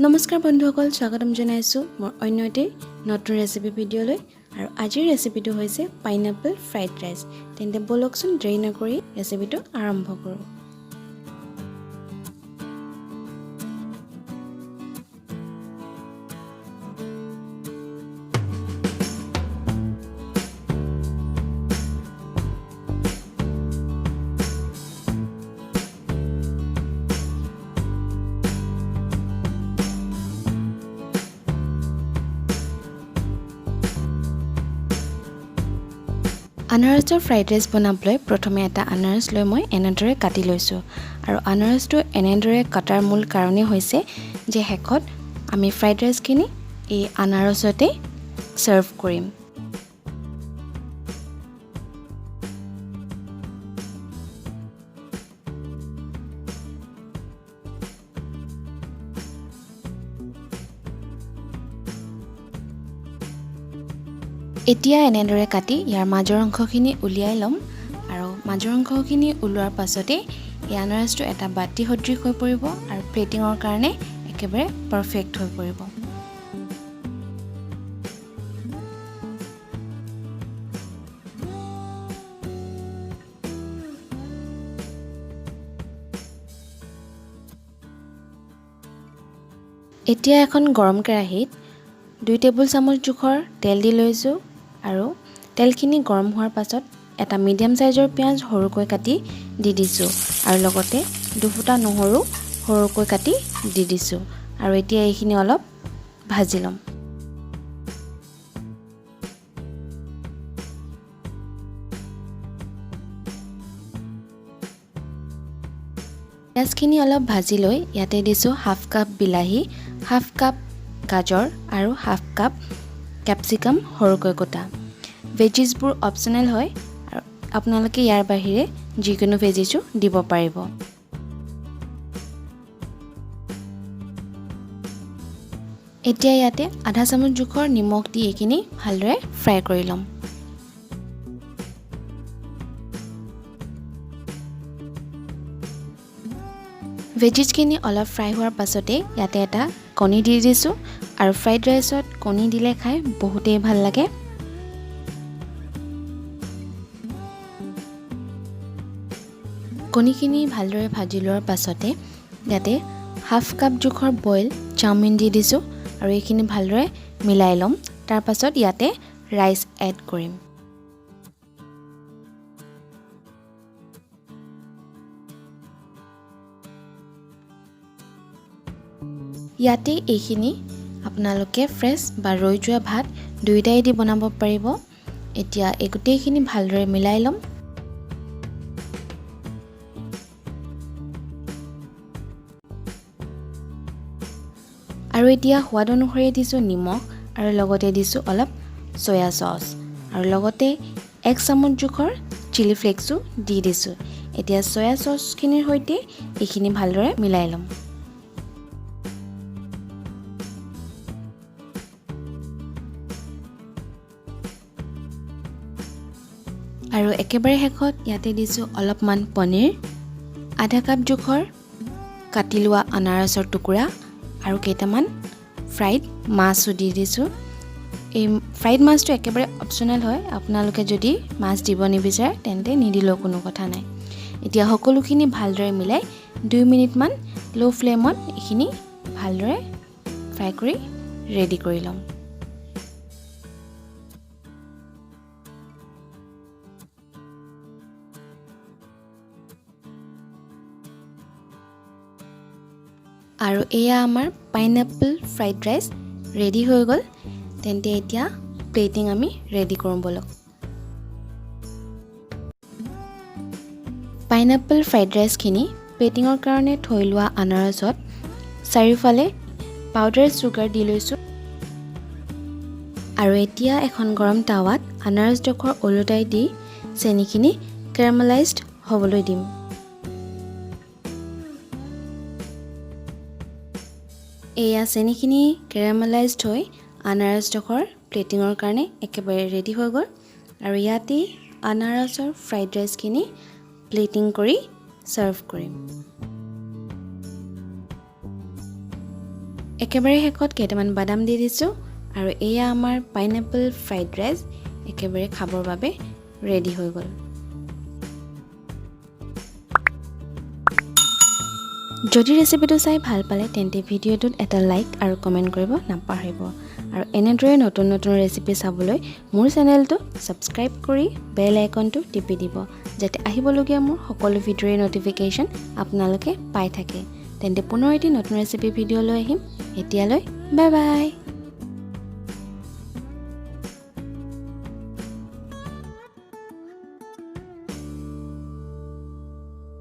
নমস্কাৰ বন্ধুসকল, স্বাগতম জনাইছোঁ মোৰ অন্য এটি নতুন ৰেচিপি ভিডিঅ'লৈ। আৰু আজিৰ ৰেচিপিটো হৈছে পাইনাপল ফ্ৰাইড ৰাইচ। তেন্তে বলকচোন দেৰি নকৰি ৰেচিপিটো আৰম্ভ কৰোঁ। আনাৰসৰ ফ্ৰাইড ৰাইচ বনাবলৈ প্ৰথমে এটা আনাৰস লৈ মই এনেদৰে কাটি লৈছোঁ। আৰু আনাৰসটো এনেদৰে কটাৰ মূল কাৰণেই হৈছে যে শেষত আমি ফ্ৰাইড ৰাইচখিনি এই আনাৰসতে ছাৰ্ভ কৰিম। এতিয়া এনেদৰে কাটি ইয়াৰ মাজৰ অংশখিনি উলিয়াই ল'ম। আৰু মাজৰ অংশখিনি ওলোৱাৰ পাছতে এই আনাৰসটো এটা বাতি সদৃশ হৈ পৰিব আৰু প্লেটিঙৰ কাৰণে একেবাৰে পাৰফেক্ট হৈ পৰিব। এতিয়া এখন গৰম কেৰাহীত 2 টেবুল চামুচ জোখৰ তেল দি লৈছোঁ। আৰু তেলখিনি গৰম হোৱাৰ পাছত এটা মিডিয়াম সাইজৰ পিঁয়াজ সৰুকৈ কাটি দি দিছোঁ। আৰু লগতে দুফুটা নহৰু সৰুকৈ কাটি দি দিছোঁ। আৰু এতিয়া এইখিনি অলপ ভাজি ল'ম। পিঁয়াজখিনি অলপ ভাজি লৈ ইয়াতে দিছোঁ হাফ কাপ বিলাহী, হাফ কাপ গাজৰ আৰু হাফ কাপ কেপচিকাম সৰুকৈ কটা। ভেজিছবোৰ অপচনেল হয় আৰু আপোনালোকে ইয়াৰ বাহিৰে যিকোনো ভেজিছো দিব পাৰিব। এতিয়া ইয়াতে আধা চামুচ জোখৰ নিমখ দি এইখিনি ভালদৰে ফ্ৰাই কৰি ল'ম। ভেজিছখিনি অলপ ফ্ৰাই হোৱাৰ পাছতে ইয়াতে এটা কণী দি দিছোঁ। আৰু ফ্ৰাইড ৰাইচত কণী দিলে খাই বহুতেই ভাল লাগে। কণীখিনি ভালদৰে ভাজি লোৱাৰ পাছতে ইয়াতে হাফ কাপ জোখৰ বইল চাওমিন দি দিছোঁ। আৰু এইখিনি ভালদৰে মিলাই ল'ম। তাৰ পাছত ইয়াতে ৰাইচ এড কৰিম। ইয়াতে এইখিনি আপোনালোকে ফ্ৰেছ বা ৰৈ যোৱা ভাত দুয়োটাই দি বনাব পাৰিব। এতিয়া এই গোটেইখিনি ভালদৰে মিলাই ল'ম। আৰু এতিয়া সোৱাদ অনুসৰি দিছোঁ নিমখ আৰু লগতে দিছোঁ অলপ চয়া চচ আৰু লগতে 1 চামুচ জোখৰ চিলি ফ্লেক্সো দি দিছোঁ। এতিয়া চয়া চচখিনিৰ সৈতে এইখিনি ভালদৰে মিলাই ল'ম। আৰু একেবাৰে শেষত ইয়াতে দিছোঁ অলপমান পনীৰ, আধা কাপ জোখৰ কাটি লোৱা আনাৰসৰ টুকুৰা আৰু কেইটামান ফ্ৰাইড মাছো দি দিছোঁ। এই ফ্ৰাইড মাছটো একেবাৰে অপচনেল হয়। আপোনালোকে যদি মাছ দিব নিবিচাৰে তেন্তে নিদিলেও কোনো কথা নাই। এতিয়া সকলোখিনি ভালদৰে মিলাই 2 মিনিটমান ল' ফ্লেমত এইখিনি ভালদৰে ফ্ৰাই কৰি ৰেডি কৰি ল'ম। আৰু এয়া আমাৰ পাইনাপল ফ্ৰাইড ৰাইচ ৰেডি হৈ গ'ল। তেন্তে এতিয়া প্লেটিং আমি ৰেডি কৰোঁ বলক। পাইনাপল ফ্ৰাইড ৰাইচখিনি প্লেটিঙৰ কাৰণে থৈ লোৱা আনাৰসত চাৰিওফালে পাউডাৰ চুগাৰ দি লৈছোঁ। আৰু এতিয়া এখন গৰম টাৱাত আনাৰসডোখৰ ওলোটাই দি চেনিখিনি কেৰামেলাইজড হ'বলৈ দিম। এয়া চেনিখিনি কেৰামেলাইজড হৈ আনাৰসডোখৰ প্লেটিঙৰ কাৰণে একেবাৰে ৰেডি হৈ গ'ল। আৰু ইয়াতে আনাৰসৰ ফ্ৰাইড ৰাইচখিনি প্লেটিং কৰি ছাৰ্ভ কৰিম। একেবাৰে শেষত কেইটামান বাদাম দি দিছোঁ আৰু এয়া আমাৰ পাইনএপল ফ্ৰাইড ৰাইচ একেবাৰে খাবৰ বাবে ৰেডি হৈ গ'ল। যদি ৰেচিপিটো চাই ভাল পালে তেন্তে ভিডিঅ'টোত এটা লাইক আৰু কমেণ্ট কৰিব নাপাহৰিব আৰু এনেদৰে নতুন নতুন ৰেচিপি চাবলৈ মোৰ চেনেলটো ছাবস্ক্ৰাইব কৰি বেল আইকনটো টিপি দিব যাতে আহিবলগীয়া মোৰ সকলো ভিডিঅ'ৰ নটিফিকেশ্যন আপোনালোকে পাই থাকে। তেন্তে পুনৰ এটি নতুন ৰেচিপি ভিডিঅ' লৈ আহিম। এতিয়ালৈ বাই বাই।